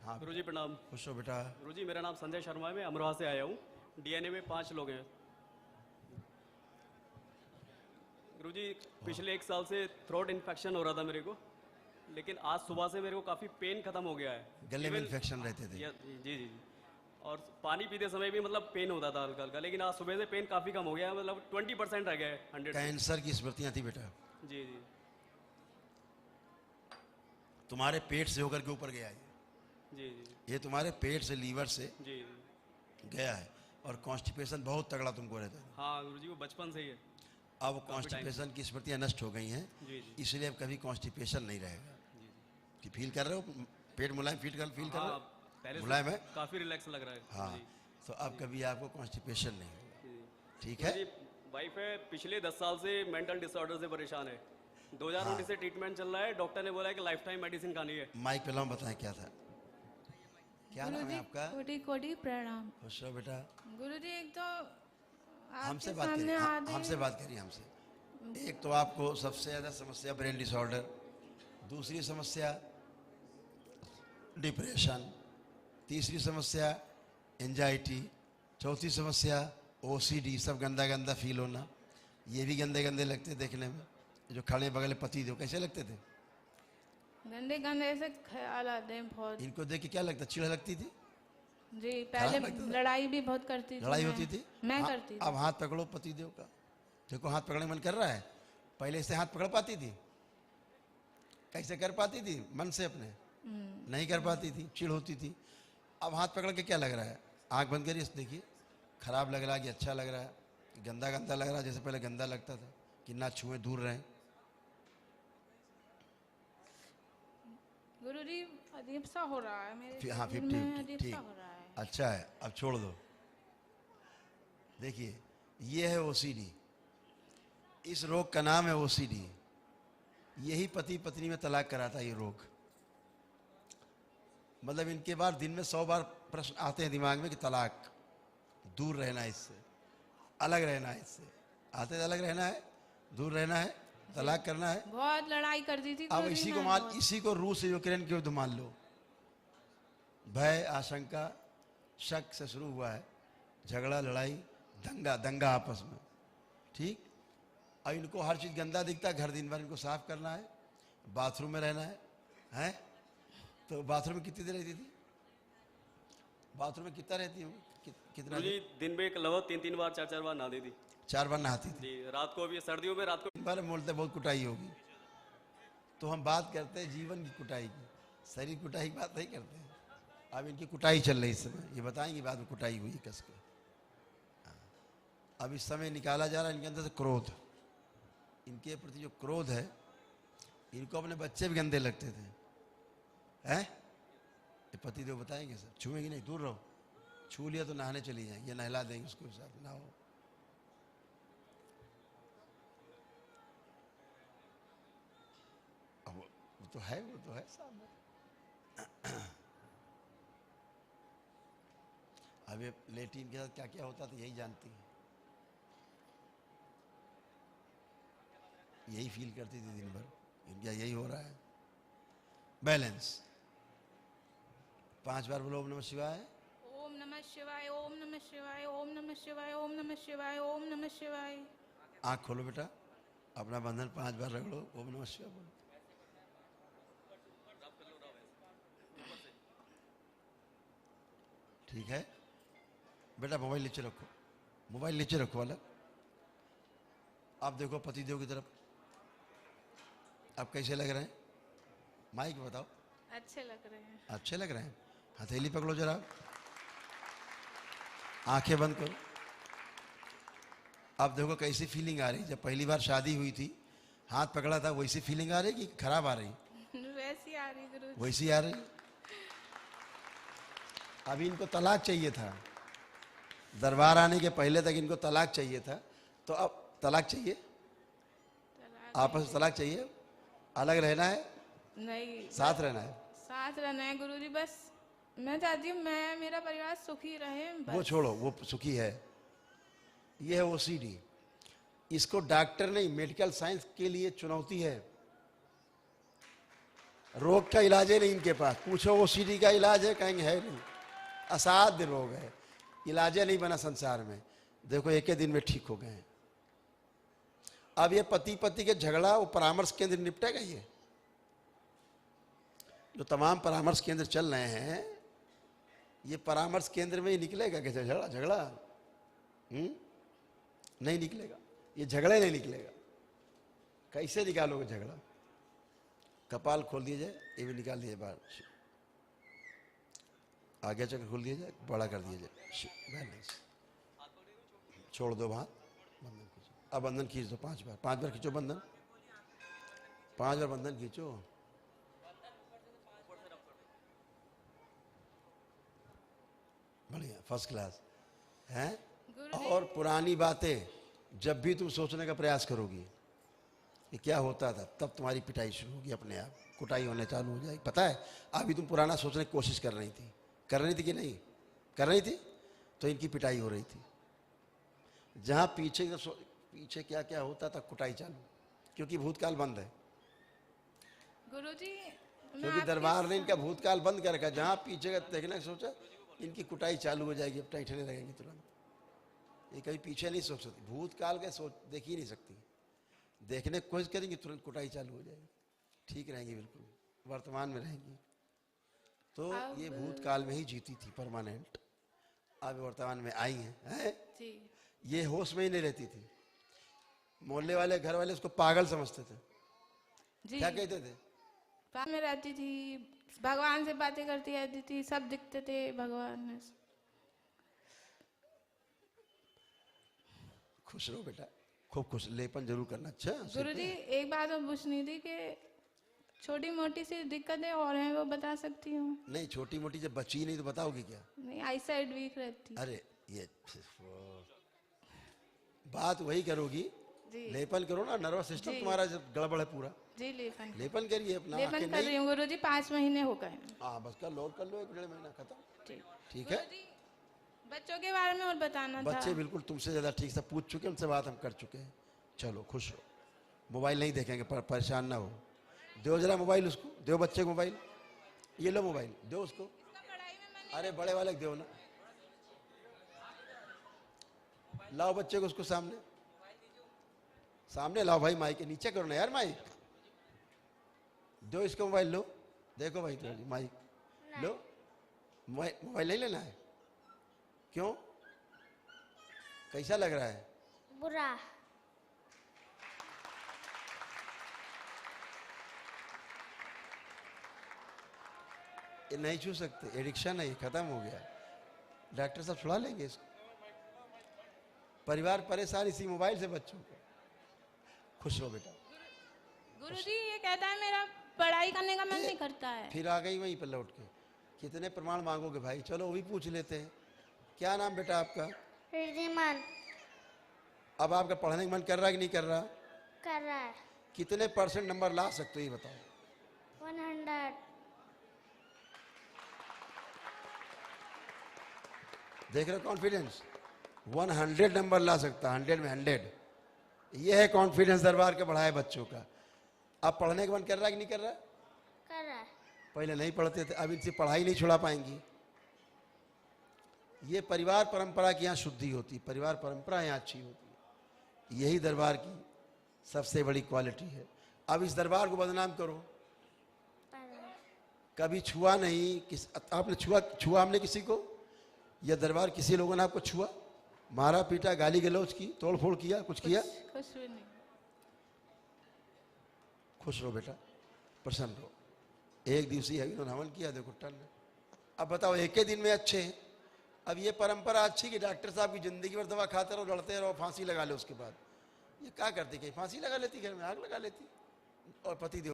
हाँ गुरुजी प्रणाम। खुश हो बेटा। गुरुजी मेरा नाम संजय शर्मा है, मैं अमरोहा से आया हूँ। डीएनए में 5 लोग हैं। गुरुजी पिछले 1 साल से थ्रोट इन्फेक्शन हो रहा था मेरे को, लेकिन आज सुबह से मेरे को काफ़ी पेन खत्म हो गया है। गले में Even- इन्फेक्शन रहते थे। जी जी जी। और पानी पीते समय भी मतलब पेन होता था हल्का हल्का, लेकिन आज सुबह से पेन काफ़ी कम हो गया है, मतलब 20% रह गया है 100 से। कैंसर की स्मृतियां थी बेटा, जी जी तुम्हारे पेट से होकर के ऊपर गया है। जी जी ये तुम्हारे पेट से, लीवर से जी जी। गया है। और कॉन्स्टिपेशन बहुत तगड़ा तुमको रहता था। हाँ गुरुजी वो बचपन से ही है। अब कॉन्स्टिपेशन की स्मृतियां नष्ट हो गई हैं, जी जी इसलिए अब कभी कॉन्स्टिपेशन नहीं रहेगा। जी जी। कि फील कर रहे हो पेट मुलायम, फील कर रहे हाँ हो पहले मुलायम है। से काफ़ी रिलैक्स लग रहा है। हाँ जी तो अब कभी आपको कॉन्स्टिपेशन नहीं होगा। जी। ठीक है। मेरी वाइफ है, पिछले 10 साल से मेंटल डिसऑर्डर से परेशान है। 2019 से ट्रीटमेंट चल रहा है, डॉक्टर ने बोला है कि लाइफ टाइम मेडिसिन खानी है। माइक पे लाओ, बताएं क्या था। क्या नाम है गुरुजी आपका? कोटि कोटि प्रणाम। खुश रहो बेटा। गुरुजी एक तो हमसे आपके बात सामने करिए, आते हमसे बात करिए हमसे। एक तो आपको सबसे ज़्यादा समस्या ब्रेन डिसऑर्डर, दूसरी समस्या डिप्रेशन, तीसरी समस्या एंजाइटी, चौथी समस्या ओसीडी, सब गंदा गंदा फील होना। ये भी गंदे गंदे लगते देखने में। जो खड़े बगल पति दो कैसे लगते थे? गंदे गंदे से ख्याल आते हैं बहुत। इनको देख के क्या लगता, चिढ़ लगती थी? जी पहले लगता था? लड़ाई भी बहुत करती थी लड़ाई मैं। होती थी? मैं हाँ, करती थी। अब हाथ पकड़ो पतिदेव का, देखो हाथ पकड़ने का मन कर रहा है। पहले से हाथ पकड़ पाती थी? कैसे कर पाती थी? मन से अपने नहीं कर पाती थी, चिढ़ होती थी। अब हाथ पकड़ के क्या लग रहा है? आंख बंद करिए, देखिए खराब लग रहा है कि अच्छा लग रहा है, कि गंदा गंदा लग रहा है जैसे पहले गंदा लगता था, कि ना छुए दूर रहें। गुरुजी अजीब सा हो रहा है मेरे हाँ शरीर 50 में, अजीब ठीक, सा हो रहा है। अच्छा है, अब छोड़ दो। देखिए ये है ओसीडी, इस रोग का नाम है ओसीडी। यही पति पत्नी में तलाक कराता है ये रोग। मतलब इनके बाद दिन में 100 बार प्रश्न आते हैं दिमाग में कि तलाक, दूर रहना है इससे, अलग रहना है इससे। आते अलग रहना है, दूर रहना है, तलाक करना है। बहुत लड़ाई करती थी अब गुरुजी इसी को मैं मान, बहुत। इसी को रूस यूक्रेन के युद्ध मान लो। भय, आशंका, शक से शुरू हुआ है, झगड़ा, लड़ाई, दंगा, दंगा आपस में। ठीक। और इनको हर चीज़ गंदा दिखता है, घर दिन भर इनको साफ करना है, बाथरूम में रहना है, हैं? तो बाथरूम में कितनी देर रहती थी? बाथरूम में कितना रहती हूँ? कितना गुरुजी देर? दिन में लगभग 3-3 बार 4-4 बार नहा देती। 4 बार नहाती थी। जी रात को भी, सर्दियों में रात को। बार बोलते बहुत कुटाई होगी, तो हम बात करते हैं जीवन की कुटाई की, शरीर कुटाई की बात नहीं करते हैं। अब इनकी कुटाई चल रही इस समय, ये बताएंगे बाद में कुटाई हुई कस के। अब इस समय निकाला जा रहा है इनके अंदर से क्रोध। इनके प्रति जो क्रोध है, इनको अपने बच्चे भी गंदे लगते थे, हैं? ये पतिदेव बताएंगे सर, छुएंगे नहीं, दूर रहो। छू लिया तो नहाने चली जाएंगे, ये नहला देंगे उसको साथ, नहाओ। अब वो तो है, वो तो है सामने। अब ये लेटिन के साथ क्या क्या होता था यही जानती है, यही फील करती थी दिन भर। इनका यही हो रहा है। बैलेंस 5 बार बोलो ओम नमः शिवाय। ओम नमः शिवाय, ओम नमः शिवाय, ओम नमः शिवाय, ओम नमः शिवाय, ओम नमः शिवाय। आँख खोलो बेटा, अपना बंधन 5 बार रगड़ो, ओम नमः शिवाय बोलो। ठीक है बेटा, मोबाइल नीचे रखो, मोबाइल नीचे रखो अलग। आप देखो पतिदेव की तरफ, आप कैसे लग रहे हैं? माइक बताओ। अच्छे लग रहे हैं। अच्छे लग रहे हैं। हथेली पकड़ो जरा, आंखें बंद करो। अब देखो कैसी फीलिंग आ रही। जब पहली बार शादी हुई थी, हाथ पकड़ा था, वैसी फीलिंग आ रही कि खराब आ रही? वैसी आ रही गुरुजी। वैसी आ रही। अभी इनको तलाक चाहिए था, दरबार आने के पहले तक इनको तलाक चाहिए था, तो अब तलाक चाहिए, आपस में तलाक चाहिए, अलग रहना है, नहीं साथ रहना है। साथ रहना है गुरुजी। बस मैं चाहती हूँ मैं मेरा परिवार सुखी रहे बस। वो छोड़ो, वो सुखी है। ये है ओसीडी। इसको डॉक्टर नहीं, मेडिकल साइंस के लिए चुनौती है। रोग का इलाज है नहीं इनके पास। पूछो ओसीडी का इलाज है, कहेंगे है नहीं, असाध्य रोग है, इलाज नहीं बना संसार में। देखो एक ही दिन में ठीक हो गए हैं। अब ये पति पति के झगड़ा वो परामर्श केंद्र निपटेगा? ये जो तमाम परामर्श केंद्र चल रहे हैं, ये परामर्श केंद्र में ही निकलेगा कि झगड़ा? झगड़ा नहीं निकलेगा, ये झगड़े नहीं निकलेगा। कैसे निकालोगे झगड़ा? कपाल खोल दिया जाए, ये भी निकाल दिया बाहर, आगे चक्र खोल दिया जाए, बड़ा कर दिया जाए, छोड़ दो हाथ, बंधन खींचो। अब बंधन खींच दो 5 बार, 5 बार खींचो बंधन, 5 बार बंधन खींचो। बढ़िया, फर्स्ट क्लास है। और पुरानी बातें जब भी तुम सोचने का प्रयास करोगी कि क्या होता था, तब तुम्हारी पिटाई शुरू होगी, अपने आप कुटाई होने चालू हो जाएगी। पता है, अभी तुम पुराना सोचने की कोशिश कर रही थी कि नहीं कर रही थी, तो इनकी पिटाई हो रही थी। जहां पीछे क्या क्या होता था, कुटाई चालू, क्योंकि भूतकाल बंद है। गुरुजी, क्योंकि दरबार ने इनका भूतकाल बंद कर रखा। जहां पीछे का देखने का सोचा, इनकी कुटाई चालू हो जाएगी, अब टैंठने लगेंगी तुरंत। ये कभी पीछे नहीं सोच सकती, भूतकाल के सोच देख ही नहीं सकती। देखने की कोशिश करेंगी, तुरंत कुटाई चालू हो जाएगी, ठीक रहेंगी, बिल्कुल वर्तमान में रहेंगी। तो ये भूतकाल में ही जीती थी परमानेंट, अब वर्तमान में आई है? जी। ये होश में ही नहीं रहती थी। मोहल्ले वाले, घर वाले उसको पागल समझते थे। जी। क्या कहते थे? पास में रहती थी, भगवान से बातें करती रहती थी, सब दिखते थे भगवान में। खुश रहो बेटा, खूब खुश, लेपन जरूर करना। अच्छा गुरुजी, एक बात और पूछनी थी कि छोटी मोटी सी दिक्कतें और हैं, वो बता सकती हूँ? नहीं, छोटी मोटी जब बची नहीं तो बताओगी क्या? नहीं, आई साइड वीक रहती। अरे ये बात वही करोगी, लेपन करो ना, नर्वस सिस्टम तुम्हारा जब गड़बड़ है पूरा। जी, लेपन करिए अपना। लेपन कर रही हूँ गुरुजी, 5 महीने हो गए। हाँ बस कर लो, कर लो, 1-1.5 महीना खत्म। ठीक है। बच्चों के बारे में और बताना था। बच्चे बिल्कुल तुमसे ज्यादा ठीक से पूछ चुके, उनसे बात हम कर चुके हैं। चलो खुश हो, मोबाइल नहीं देखेंगे, परेशान ना हो। दो जरा मोबाइल उसको, दो बच्चे को मोबाइल, ये लो मोबाइल दो उसको। अरे बड़े वाले दो ना, लाओ बच्चे को उसको सामने, सामने लाओ भाई, माइक के नीचे करो ना यार, माइक दो इसको, मोबाइल लो, देखो भाई तो माइक लो। मोबाइल नहीं लेना है? क्यों, कैसा लग रहा है? बुरा। ये नहीं छू सकते, एडिक्शन है, खत्म हो गया। डॉक्टर साहब छुड़ा लेंगे इसको। परिवार परेशान इसी मोबाइल से, बच्चों को। खुश रहो बेटा। गुरुजी, ये कहता है मेरा पढ़ाई करने का मन नहीं करता है। फिर आ गई वहीं पर लौट के। कितने प्रमाण मांगोगे भाई? चलो वो भी पूछ लेते हैं। क्या नाम बेटा आपका? रिद्धिमान। अब आपका पढ़ने का मन कर रहा है कि नहीं कर रहा? कर रहा है। कितने % नंबर ला सकते हो ये बताओ? 100। देख रहे हो कॉन्फिडेंस? 100 नंबर ला सकता, 100 में 100। ये है कॉन्फिडेंस दरबार के बढ़ाए बच्चों का। अब पढ़ने का मन कर रहा है कि नहीं कर रहा? कर रहा है। पहले नहीं पढ़ते थे, अब इनसे पढ़ाई नहीं छुड़ा पाएंगी। ये परिवार परंपरा की यहाँ शुद्धि होती है, परिवार परंपरा यहाँ अच्छी होती है। यही दरबार की सबसे बड़ी क्वालिटी है। अब इस दरबार को बदनाम करो, कभी छुआ नहीं आपने, छुआ हमने किसी को? यह दरबार किसी लोगों ने आपको छुआ, मारा पीटा, गाली गलौज की, तोड़ फोड़ किया, कुछ किया? कुछ भी नहीं। खुश रहो बेटा, प्रसन्न रहो। एक दिवसीय है, इन्होंने हवन किया, देखो टन। अब बताओ, एक ही दिन में अच्छे हैं। अब ये परंपरा अच्छी कि डॉक्टर साहब की जिंदगी भर दवा खाते रहो, लड़ते रहो, फांसी लगा लो। उसके बाद ये क्या करती? कहीं फांसी लगा लेती, घर में आग लगा लेती, और पति देव